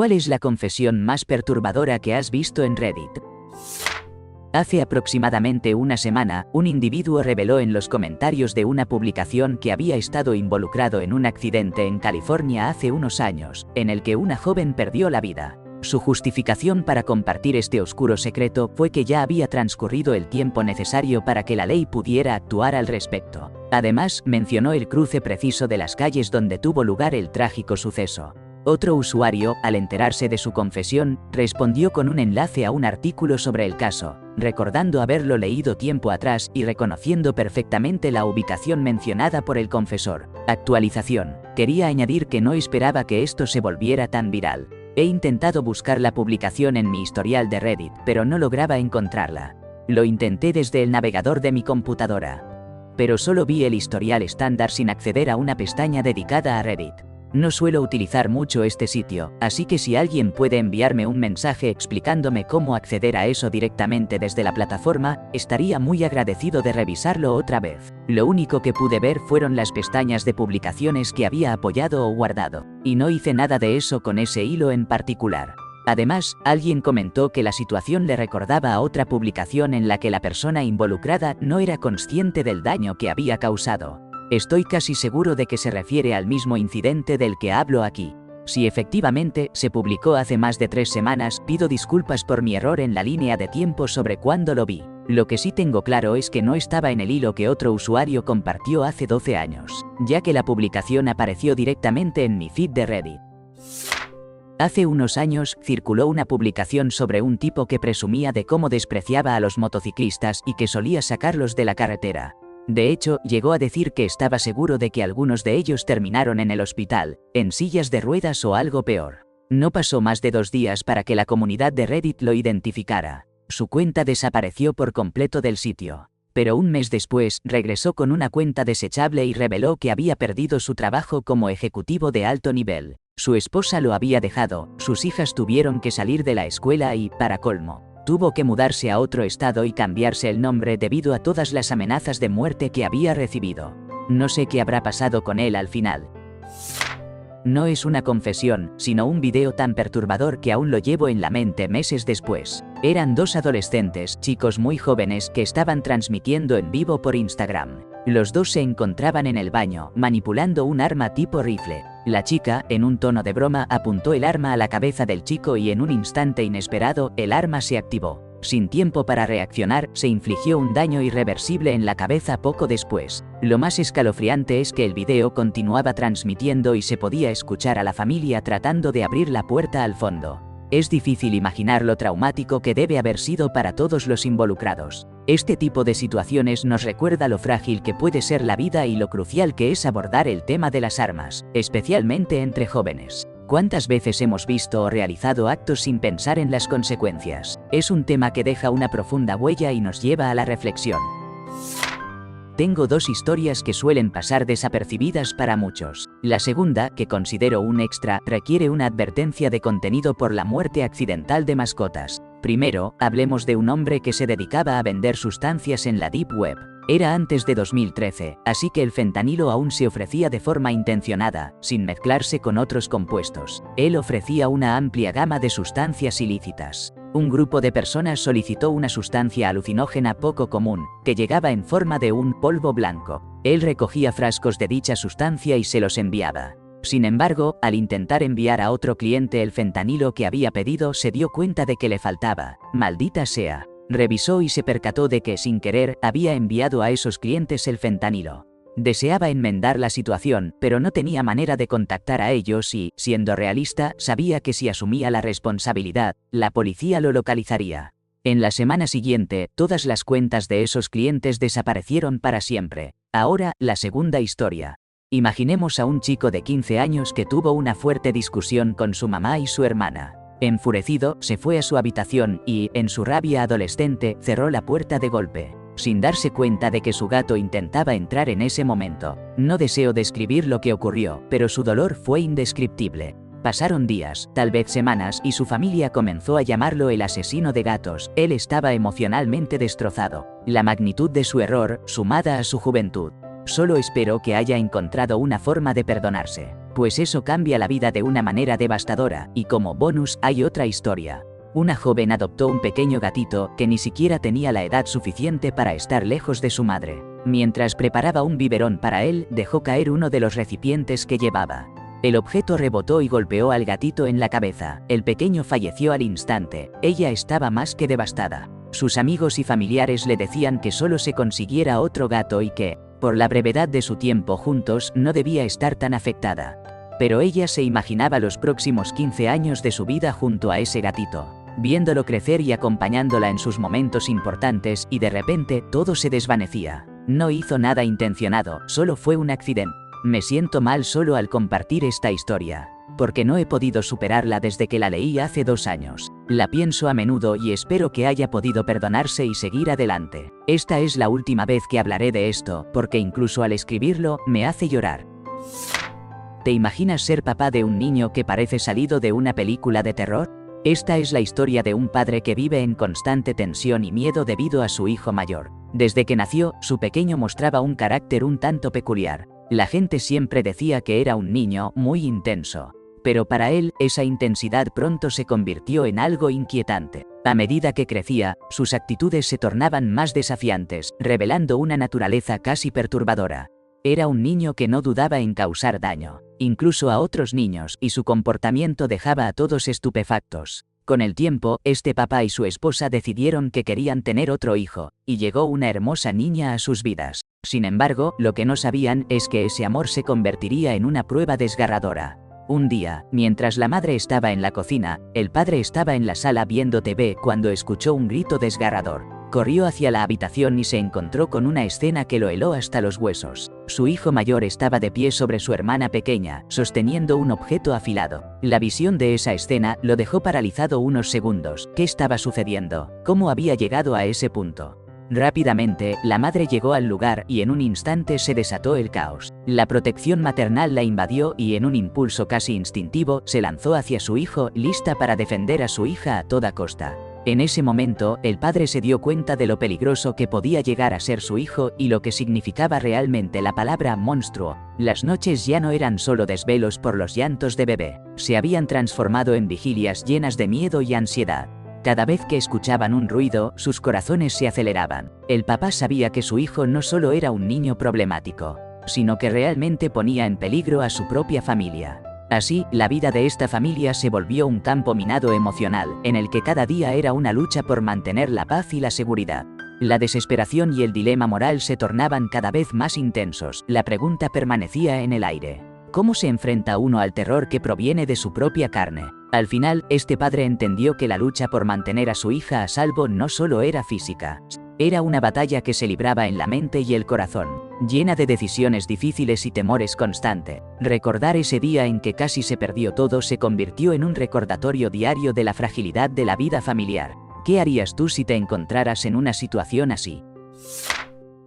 ¿Cuál es la confesión más perturbadora que has visto en Reddit? Hace aproximadamente una semana, un individuo reveló en los comentarios de una publicación que había estado involucrado en un accidente en California hace unos años, en el que una joven perdió la vida. Su justificación para compartir este oscuro secreto fue que ya había transcurrido el tiempo necesario para que la ley pudiera actuar al respecto. Además, mencionó el cruce preciso de las calles donde tuvo lugar el trágico suceso. Otro usuario, al enterarse de su confesión, respondió con un enlace a un artículo sobre el caso, recordando haberlo leído tiempo atrás y reconociendo perfectamente la ubicación mencionada por el confesor. Actualización. Quería añadir que no esperaba que esto se volviera tan viral. He intentado buscar la publicación en mi historial de Reddit, pero no lograba encontrarla. Lo intenté desde el navegador de mi computadora, pero solo vi el historial estándar sin acceder a una pestaña dedicada a Reddit. No suelo utilizar mucho este sitio, así que si alguien puede enviarme un mensaje explicándome cómo acceder a eso directamente desde la plataforma, estaría muy agradecido de revisarlo otra vez. Lo único que pude ver fueron las pestañas de publicaciones que había apoyado o guardado, y no hice nada de eso con ese hilo en particular. Además, alguien comentó que la situación le recordaba a otra publicación en la que la persona involucrada no era consciente del daño que había causado. Estoy casi seguro de que se refiere al mismo incidente del que hablo aquí. Si efectivamente se publicó hace más de 3 semanas, pido disculpas por mi error en la línea de tiempo sobre cuándo lo vi. Lo que sí tengo claro es que no estaba en el hilo que otro usuario compartió hace 12 años, ya que la publicación apareció directamente en mi feed de Reddit. Hace unos años, circuló una publicación sobre un tipo que presumía de cómo despreciaba a los motociclistas y que solía sacarlos de la carretera. De hecho, llegó a decir que estaba seguro de que algunos de ellos terminaron en el hospital, en sillas de ruedas o algo peor. No pasó más de 2 días para que la comunidad de Reddit lo identificara. Su cuenta desapareció por completo del sitio. Pero un mes después, regresó con una cuenta desechable y reveló que había perdido su trabajo como ejecutivo de alto nivel. Su esposa lo había dejado, sus hijas tuvieron que salir de la escuela y, para colmo, tuvo que mudarse a otro estado y cambiarse el nombre debido a todas las amenazas de muerte que había recibido. No sé qué habrá pasado con él al final. No es una confesión, sino un video tan perturbador que aún lo llevo en la mente meses después. Eran 2 adolescentes, chicos muy jóvenes, que estaban transmitiendo en vivo por Instagram. Los 2 se encontraban en el baño, manipulando un arma tipo rifle. La chica, en un tono de broma, apuntó el arma a la cabeza del chico y en un instante inesperado, el arma se activó. Sin tiempo para reaccionar, se infligió un daño irreversible en la cabeza poco después. Lo más escalofriante es que el video continuaba transmitiendo y se podía escuchar a la familia tratando de abrir la puerta al fondo. Es difícil imaginar lo traumático que debe haber sido para todos los involucrados. Este tipo de situaciones nos recuerda lo frágil que puede ser la vida y lo crucial que es abordar el tema de las armas, especialmente entre jóvenes. ¿Cuántas veces hemos visto o realizado actos sin pensar en las consecuencias? Es un tema que deja una profunda huella y nos lleva a la reflexión. Tengo 2 historias que suelen pasar desapercibidas para muchos. La segunda, que considero un extra, requiere una advertencia de contenido por la muerte accidental de mascotas. Primero, hablemos de un hombre que se dedicaba a vender sustancias en la Deep Web. Era antes de 2013, así que el fentanilo aún se ofrecía de forma intencionada, sin mezclarse con otros compuestos. Él ofrecía una amplia gama de sustancias ilícitas. Un grupo de personas solicitó una sustancia alucinógena poco común, que llegaba en forma de un polvo blanco. Él recogía frascos de dicha sustancia y se los enviaba. Sin embargo, al intentar enviar a otro cliente el fentanilo que había pedido, se dio cuenta de que le faltaba. ¡Maldita sea! Revisó y se percató de que, sin querer, había enviado a esos clientes el fentanilo. Deseaba enmendar la situación, pero no tenía manera de contactar a ellos y, siendo realista, sabía que si asumía la responsabilidad, la policía lo localizaría. En la semana siguiente, todas las cuentas de esos clientes desaparecieron para siempre. Ahora, la segunda historia. Imaginemos a un chico de 15 años que tuvo una fuerte discusión con su mamá y su hermana. Enfurecido, se fue a su habitación y, en su rabia adolescente, cerró la puerta de golpe, sin darse cuenta de que su gato intentaba entrar en ese momento. No deseo describir lo que ocurrió, pero su dolor fue indescriptible. Pasaron días, tal vez semanas, y su familia comenzó a llamarlo el asesino de gatos. Él estaba emocionalmente destrozado. La magnitud de su error, sumada a su juventud. Solo espero que haya encontrado una forma de perdonarse. Pues eso cambia la vida de una manera devastadora, y como bonus hay otra historia. Una joven adoptó un pequeño gatito que ni siquiera tenía la edad suficiente para estar lejos de su madre. Mientras preparaba un biberón para él, dejó caer uno de los recipientes que llevaba. El objeto rebotó y golpeó al gatito en la cabeza. El pequeño falleció al instante. Ella estaba más que devastada. Sus amigos y familiares le decían que solo se consiguiera otro gato y que, por la brevedad de su tiempo juntos, no debía estar tan afectada. Pero ella se imaginaba los próximos 15 años de su vida junto a ese gatito, viéndolo crecer y acompañándola en sus momentos importantes, y de repente todo se desvanecía. No hizo nada intencionado, solo fue un accidente. Me siento mal solo al compartir esta historia, porque no he podido superarla desde que la leí hace 2 años. La pienso a menudo y espero que haya podido perdonarse y seguir adelante. Esta es la última vez que hablaré de esto, porque incluso al escribirlo, me hace llorar. ¿Te imaginas ser papá de un niño que parece salido de una película de terror? Esta es la historia de un padre que vive en constante tensión y miedo debido a su hijo mayor. Desde que nació, su pequeño mostraba un carácter un tanto peculiar. La gente siempre decía que era un niño muy intenso. Pero para él, esa intensidad pronto se convirtió en algo inquietante. A medida que crecía, sus actitudes se tornaban más desafiantes, revelando una naturaleza casi perturbadora. Era un niño que no dudaba en causar daño, incluso a otros niños, y su comportamiento dejaba a todos estupefactos. Con el tiempo, este papá y su esposa decidieron que querían tener otro hijo, y llegó una hermosa niña a sus vidas. Sin embargo, lo que no sabían es que ese amor se convertiría en una prueba desgarradora. Un día, mientras la madre estaba en la cocina, el padre estaba en la sala viendo TV cuando escuchó un grito desgarrador. Corrió hacia la habitación y se encontró con una escena que lo heló hasta los huesos. Su hijo mayor estaba de pie sobre su hermana pequeña, sosteniendo un objeto afilado. La visión de esa escena lo dejó paralizado unos segundos. ¿Qué estaba sucediendo? ¿Cómo había llegado a ese punto? Rápidamente, la madre llegó al lugar y en un instante se desató el caos. La protección maternal la invadió y en un impulso casi instintivo, se lanzó hacia su hijo, lista para defender a su hija a toda costa. En ese momento, el padre se dio cuenta de lo peligroso que podía llegar a ser su hijo y lo que significaba realmente la palabra monstruo. Las noches ya no eran solo desvelos por los llantos de bebé, se habían transformado en vigilias llenas de miedo y ansiedad. Cada vez que escuchaban un ruido, sus corazones se aceleraban. El papá sabía que su hijo no solo era un niño problemático, sino que realmente ponía en peligro a su propia familia. Así, la vida de esta familia se volvió un campo minado emocional, en el que cada día era una lucha por mantener la paz y la seguridad. La desesperación y el dilema moral se tornaban cada vez más intensos. La pregunta permanecía en el aire: ¿cómo se enfrenta uno al terror que proviene de su propia carne? Al final, este padre entendió que la lucha por mantener a su hija a salvo no solo era física. Era una batalla que se libraba en la mente y el corazón, llena de decisiones difíciles y temores constantes. Recordar ese día en que casi se perdió todo se convirtió en un recordatorio diario de la fragilidad de la vida familiar. ¿Qué harías tú si te encontraras en una situación así?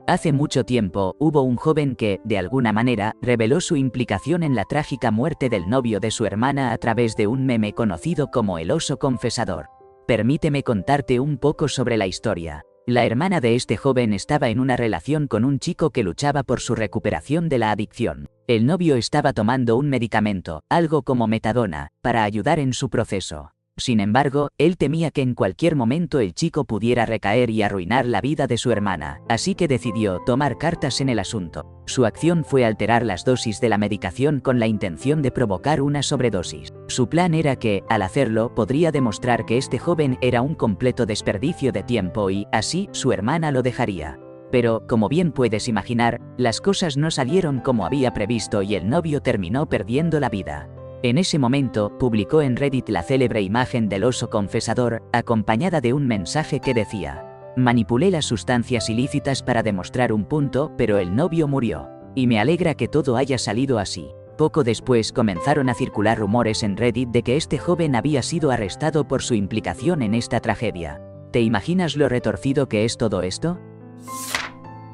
Hace mucho tiempo, hubo un joven que, de alguna manera, reveló su implicación en la trágica muerte del novio de su hermana a través de un meme conocido como el oso confesador. Permíteme contarte un poco sobre la historia. La hermana de este joven estaba en una relación con un chico que luchaba por su recuperación de la adicción. El novio estaba tomando un medicamento, algo como metadona, para ayudar en su proceso. Sin embargo, él temía que en cualquier momento el chico pudiera recaer y arruinar la vida de su hermana, así que decidió tomar cartas en el asunto. Su acción fue alterar las dosis de la medicación con la intención de provocar una sobredosis. Su plan era que, al hacerlo, podría demostrar que este joven era un completo desperdicio de tiempo y, así, su hermana lo dejaría. Pero, como bien puedes imaginar, las cosas no salieron como había previsto y el novio terminó perdiendo la vida. En ese momento, publicó en Reddit la célebre imagen del oso confesador, acompañada de un mensaje que decía: manipulé las sustancias ilícitas para demostrar un punto, pero el novio murió. Y me alegra que todo haya salido así. Poco después comenzaron a circular rumores en Reddit de que este joven había sido arrestado por su implicación en esta tragedia. ¿Te imaginas lo retorcido que es todo esto?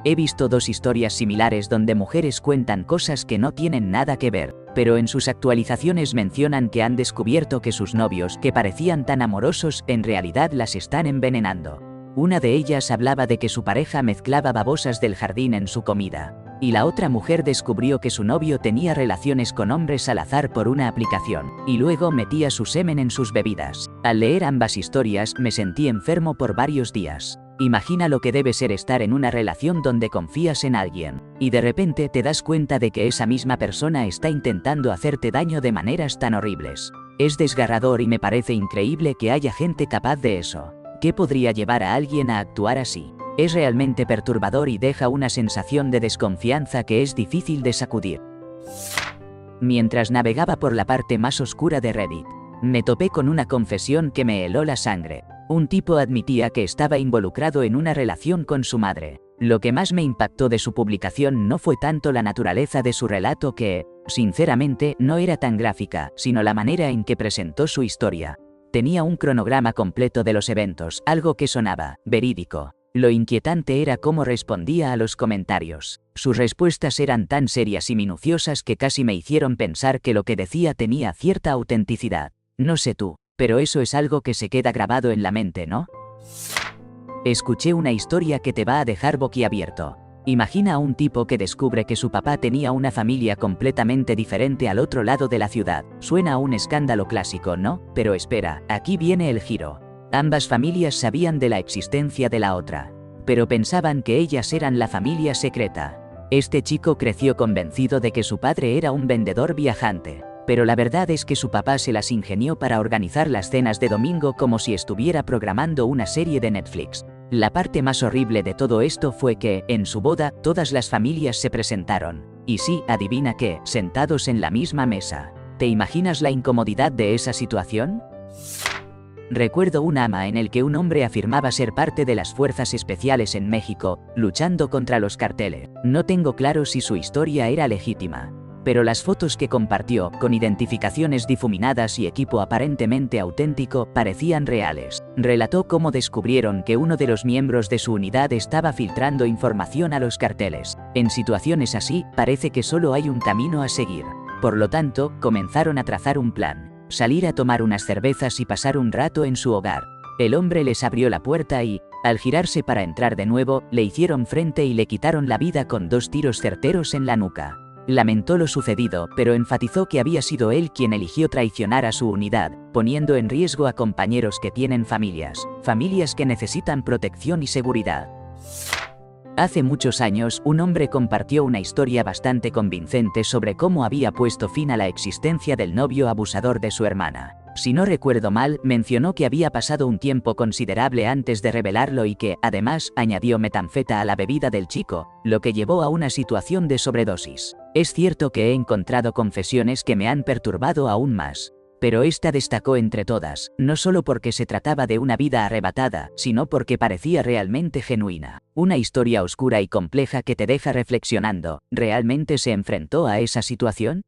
He visto 2 historias similares donde mujeres cuentan cosas que no tienen nada que ver, pero en sus actualizaciones mencionan que han descubierto que sus novios, que parecían tan amorosos, en realidad las están envenenando. Una de ellas hablaba de que su pareja mezclaba babosas del jardín en su comida. y la otra mujer descubrió que su novio tenía relaciones con hombres al azar por una aplicación, y luego metía su semen en sus bebidas. Al leer ambas historias me sentí enfermo por varios días. Imagina lo que debe ser estar en una relación donde confías en alguien, y de repente te das cuenta de que esa misma persona está intentando hacerte daño de maneras tan horribles. Es desgarrador y me parece increíble que haya gente capaz de eso. ¿Qué podría llevar a alguien a actuar así? Es realmente perturbador y deja una sensación de desconfianza que es difícil de sacudir. Mientras navegaba por la parte más oscura de Reddit, me topé con una confesión que me heló la sangre. Un tipo admitía que estaba involucrado en una relación con su madre. Lo que más me impactó de su publicación no fue tanto la naturaleza de su relato que, sinceramente, no era tan gráfica, sino la manera en que presentó su historia. Tenía un cronograma completo de los eventos, algo que sonaba verídico. Lo inquietante era cómo respondía a los comentarios. Sus respuestas eran tan serias y minuciosas que casi me hicieron pensar que lo que decía tenía cierta autenticidad. No sé tú, pero eso es algo que se queda grabado en la mente, ¿no? Escuché una historia que te va a dejar boquiabierto. Imagina a un tipo que descubre que su papá tenía una familia completamente diferente al otro lado de la ciudad. Suena a un escándalo clásico, ¿no? Pero espera, aquí viene el giro. Ambas familias sabían de la existencia de la otra, pero pensaban que ellas eran la familia secreta. Este chico creció convencido de que su padre era un vendedor viajante, pero la verdad es que su papá se las ingenió para organizar las cenas de domingo como si estuviera programando una serie de Netflix. La parte más horrible de todo esto fue que, en su boda, todas las familias se presentaron. Y sí, adivina qué, sentados en la misma mesa. ¿Te imaginas la incomodidad de esa situación? Recuerdo un ama en el que un hombre afirmaba ser parte de las fuerzas especiales en México, luchando contra los carteles. No tengo claro si su historia era legítima, pero las fotos que compartió, con identificaciones difuminadas y equipo aparentemente auténtico, parecían reales. Relató cómo descubrieron que uno de los miembros de su unidad estaba filtrando información a los carteles. En situaciones así, parece que solo hay un camino a seguir. Por lo tanto, comenzaron a trazar un plan. Salir a tomar unas cervezas y pasar un rato en su hogar. El hombre les abrió la puerta y, al girarse para entrar de nuevo, le hicieron frente y le quitaron la vida con 2 tiros certeros en la nuca. Lamentó lo sucedido, pero enfatizó que había sido él quien eligió traicionar a su unidad, poniendo en riesgo a compañeros que tienen familias que necesitan protección y seguridad. Hace muchos años, un hombre compartió una historia bastante convincente sobre cómo había puesto fin a la existencia del novio abusador de su hermana. Si no recuerdo mal, mencionó que había pasado un tiempo considerable antes de revelarlo y que, además, añadió metanfeta a la bebida del chico, lo que llevó a una situación de sobredosis. Es cierto que he encontrado confesiones que me han perturbado aún más, pero esta destacó entre todas, no solo porque se trataba de una vida arrebatada, sino porque parecía realmente genuina. Una historia oscura y compleja que te deja reflexionando, ¿realmente se enfrentó a esa situación?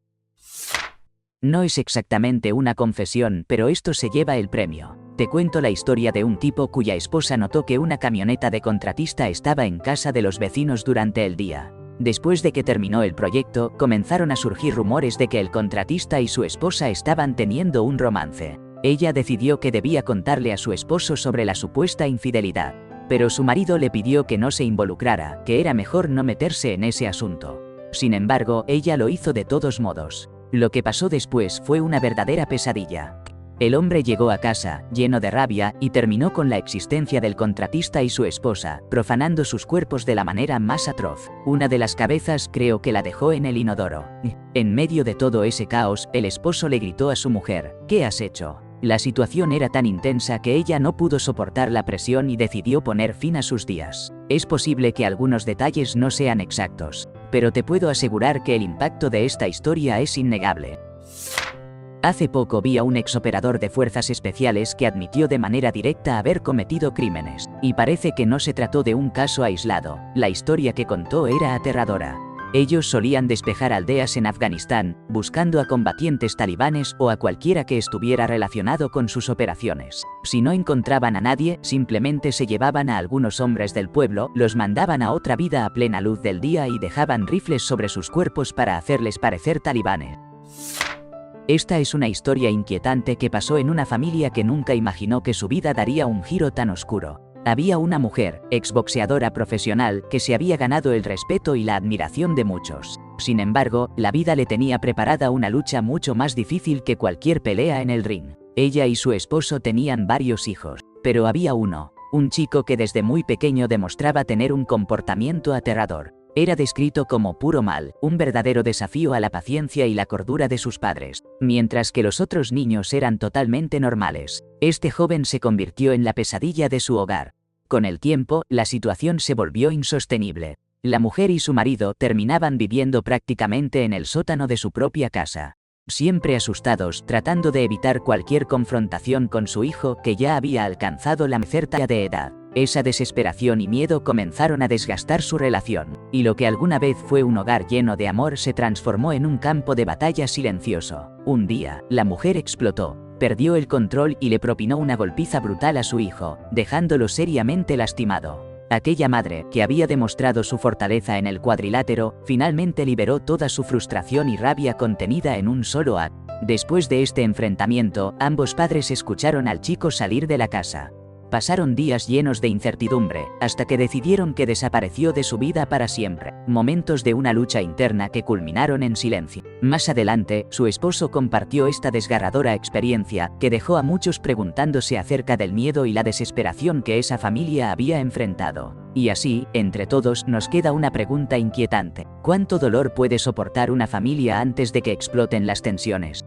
No es exactamente una confesión, pero esto se lleva el premio. Te cuento la historia de un tipo cuya esposa notó que una camioneta de contratista estaba en casa de los vecinos durante el día. Después de que terminó el proyecto, comenzaron a surgir rumores de que el contratista y su esposa estaban teniendo un romance. Ella decidió que debía contarle a su esposo sobre la supuesta infidelidad, pero su marido le pidió que no se involucrara, que era mejor no meterse en ese asunto. Sin embargo, ella lo hizo de todos modos. Lo que pasó después fue una verdadera pesadilla. El hombre llegó a casa, lleno de rabia, y terminó con la existencia del contratista y su esposa, profanando sus cuerpos de la manera más atroz. Una de las cabezas creo que la dejó en el inodoro. En medio de todo ese caos, el esposo le gritó a su mujer, ¿qué has hecho? La situación era tan intensa que ella no pudo soportar la presión y decidió poner fin a sus días. Es posible que algunos detalles no sean exactos, pero te puedo asegurar que el impacto de esta historia es innegable. Hace poco vi a un exoperador de fuerzas especiales que admitió de manera directa haber cometido crímenes, y parece que no se trató de un caso aislado. La historia que contó era aterradora. Ellos solían despejar aldeas en Afganistán, buscando a combatientes talibanes o a cualquiera que estuviera relacionado con sus operaciones. Si no encontraban a nadie, simplemente se llevaban a algunos hombres del pueblo, los mandaban a otra vida a plena luz del día y dejaban rifles sobre sus cuerpos para hacerles parecer talibanes. Esta es una historia inquietante que pasó en una familia que nunca imaginó que su vida daría un giro tan oscuro. Había una mujer, exboxeadora profesional, que se había ganado el respeto y la admiración de muchos. Sin embargo, la vida le tenía preparada una lucha mucho más difícil que cualquier pelea en el ring. Ella y su esposo tenían varios hijos, pero había uno, un chico que desde muy pequeño demostraba tener un comportamiento aterrador. Era descrito como puro mal, un verdadero desafío a la paciencia y la cordura de sus padres, mientras que los otros niños eran totalmente normales. Este joven se convirtió en la pesadilla de su hogar. Con el tiempo, la situación se volvió insostenible. La mujer y su marido terminaban viviendo prácticamente en el sótano de su propia casa. Siempre asustados, tratando de evitar cualquier confrontación con su hijo que ya había alcanzado la cierta edad. Esa desesperación y miedo comenzaron a desgastar su relación, y lo que alguna vez fue un hogar lleno de amor se transformó en un campo de batalla silencioso. Un día, la mujer explotó, perdió el control y le propinó una golpiza brutal a su hijo, dejándolo seriamente lastimado. Aquella madre, que había demostrado su fortaleza en el cuadrilátero, finalmente liberó toda su frustración y rabia contenida en un solo acto. Después de este enfrentamiento, ambos padres escucharon al chico salir de la casa. Pasaron días llenos de incertidumbre, hasta que decidieron que desapareció de su vida para siempre. Momentos de una lucha interna que culminaron en silencio. Más adelante, su esposo compartió esta desgarradora experiencia, que dejó a muchos preguntándose acerca del miedo y la desesperación que esa familia había enfrentado. Y así, entre todos, nos queda una pregunta inquietante. ¿Cuánto dolor puede soportar una familia antes de que exploten las tensiones?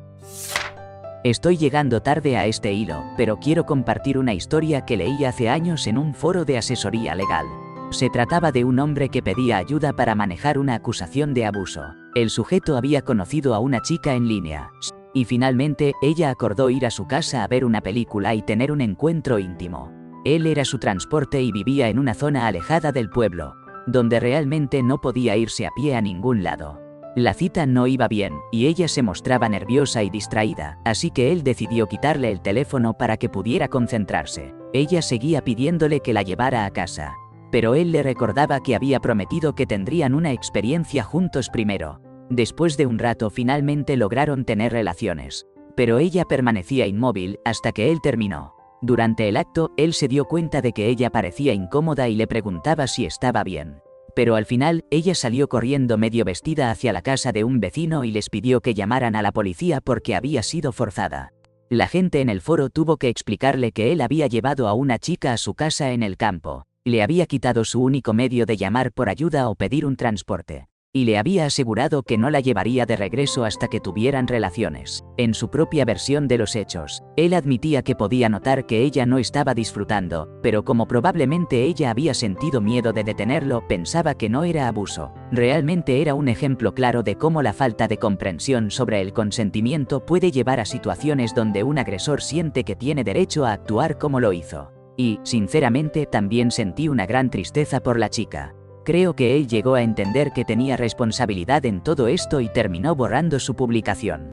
Estoy llegando tarde a este hilo, pero quiero compartir una historia que leí hace años en un foro de asesoría legal. Se trataba de un hombre que pedía ayuda para manejar una acusación de abuso. El sujeto había conocido a una chica en línea, y finalmente, ella acordó ir a su casa a ver una película y tener un encuentro íntimo. Él era su transporte y vivía en una zona alejada del pueblo, donde realmente no podía irse a pie a ningún lado. La cita no iba bien, y ella se mostraba nerviosa y distraída, así que él decidió quitarle el teléfono para que pudiera concentrarse. Ella seguía pidiéndole que la llevara a casa, pero él le recordaba que había prometido que tendrían una experiencia juntos primero. Después de un rato finalmente lograron tener relaciones, pero ella permanecía inmóvil hasta que él terminó. Durante el acto, él se dio cuenta de que ella parecía incómoda y le preguntaba si estaba bien. Pero al final, ella salió corriendo medio vestida hacia la casa de un vecino y les pidió que llamaran a la policía porque había sido forzada. La gente en el foro tuvo que explicarle que él había llevado a una chica a su casa en el campo, le había quitado su único medio de llamar por ayuda o pedir un transporte, y le había asegurado que no la llevaría de regreso hasta que tuvieran relaciones. En su propia versión de los hechos, él admitía que podía notar que ella no estaba disfrutando, pero como probablemente ella había sentido miedo de detenerlo, pensaba que no era abuso. Realmente era un ejemplo claro de cómo la falta de comprensión sobre el consentimiento puede llevar a situaciones donde un agresor siente que tiene derecho a actuar como lo hizo. Y, sinceramente, también sentí una gran tristeza por la chica. Creo que él llegó a entender que tenía responsabilidad en todo esto y terminó borrando su publicación.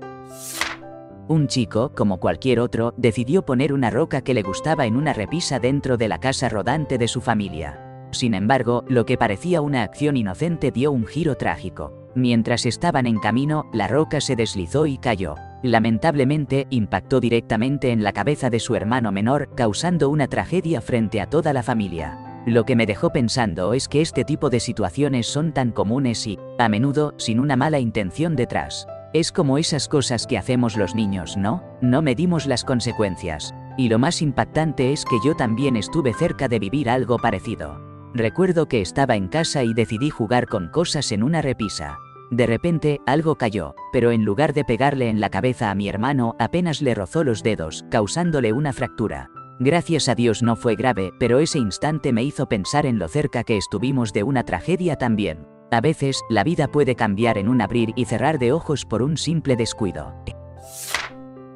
Un chico, como cualquier otro, decidió poner una roca que le gustaba en una repisa dentro de la casa rodante de su familia. Sin embargo, lo que parecía una acción inocente dio un giro trágico. Mientras estaban en camino, la roca se deslizó y cayó. Lamentablemente, impactó directamente en la cabeza de su hermano menor, causando una tragedia frente a toda la familia. Lo que me dejó pensando es que este tipo de situaciones son tan comunes y, a menudo, sin una mala intención detrás. Es como esas cosas que hacemos los niños, ¿no? No medimos las consecuencias. Y lo más impactante es que yo también estuve cerca de vivir algo parecido. Recuerdo que estaba en casa y decidí jugar con cosas en una repisa. De repente, algo cayó, pero en lugar de pegarle en la cabeza a mi hermano, apenas le rozó los dedos, causándole una fractura. Gracias a Dios no fue grave, pero ese instante me hizo pensar en lo cerca que estuvimos de una tragedia también. A veces, la vida puede cambiar en un abrir y cerrar de ojos por un simple descuido.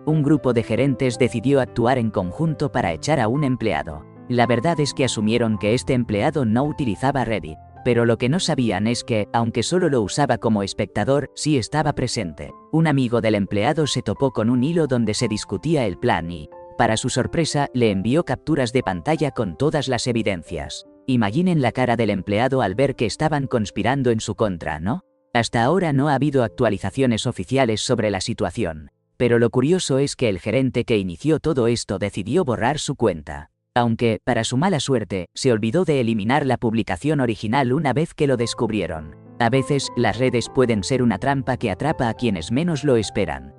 Un grupo de gerentes decidió actuar en conjunto para echar a un empleado. La verdad es que asumieron que este empleado no utilizaba Reddit, pero lo que no sabían es que, aunque solo lo usaba como espectador, sí estaba presente. Un amigo del empleado se topó con un hilo donde se discutía el plan y, para su sorpresa, le envió capturas de pantalla con todas las evidencias. Imaginen la cara del empleado al ver que estaban conspirando en su contra, ¿no? Hasta ahora no ha habido actualizaciones oficiales sobre la situación, pero lo curioso es que el gerente que inició todo esto decidió borrar su cuenta. Aunque, para su mala suerte, se olvidó de eliminar la publicación original una vez que lo descubrieron. A veces, las redes pueden ser una trampa que atrapa a quienes menos lo esperan.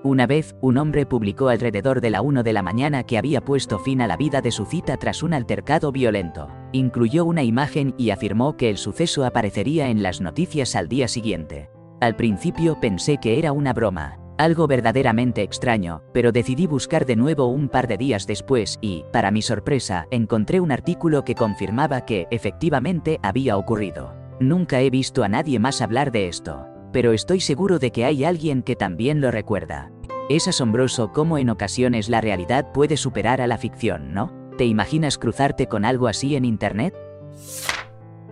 Una vez, un hombre publicó alrededor de la 1 de la mañana que había puesto fin a la vida de su cita tras un altercado violento. Incluyó una imagen y afirmó que el suceso aparecería en las noticias al día siguiente. Al principio pensé que era una broma, algo verdaderamente extraño, pero decidí buscar de nuevo un par de días después y, para mi sorpresa, encontré un artículo que confirmaba que, efectivamente, había ocurrido. Nunca he visto a nadie más hablar de esto, pero estoy seguro de que hay alguien que también lo recuerda. Es asombroso cómo en ocasiones la realidad puede superar a la ficción, ¿no? ¿Te imaginas cruzarte con algo así en internet?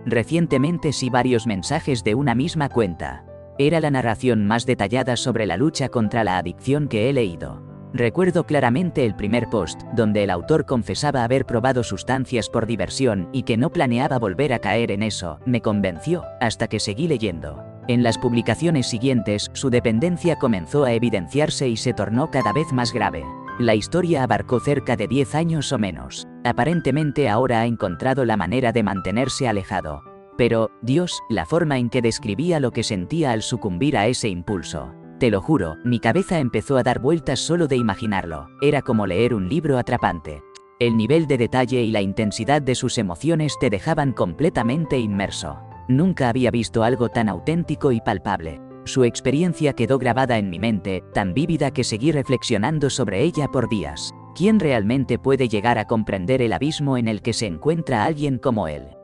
Recientemente sí varios mensajes de una misma cuenta. Era la narración más detallada sobre la lucha contra la adicción que he leído. Recuerdo claramente el primer post, donde el autor confesaba haber probado sustancias por diversión y que no planeaba volver a caer en eso. Me convenció, hasta que seguí leyendo. En las publicaciones siguientes, su dependencia comenzó a evidenciarse y se tornó cada vez más grave. La historia abarcó cerca de 10 años o menos. Aparentemente ahora ha encontrado la manera de mantenerse alejado. Pero, Dios, la forma en que describía lo que sentía al sucumbir a ese impulso. Te lo juro, mi cabeza empezó a dar vueltas solo de imaginarlo. Era como leer un libro atrapante. El nivel de detalle y la intensidad de sus emociones te dejaban completamente inmerso. Nunca había visto algo tan auténtico y palpable. Su experiencia quedó grabada en mi mente, tan vívida que seguí reflexionando sobre ella por días. ¿Quién realmente puede llegar a comprender el abismo en el que se encuentra alguien como él?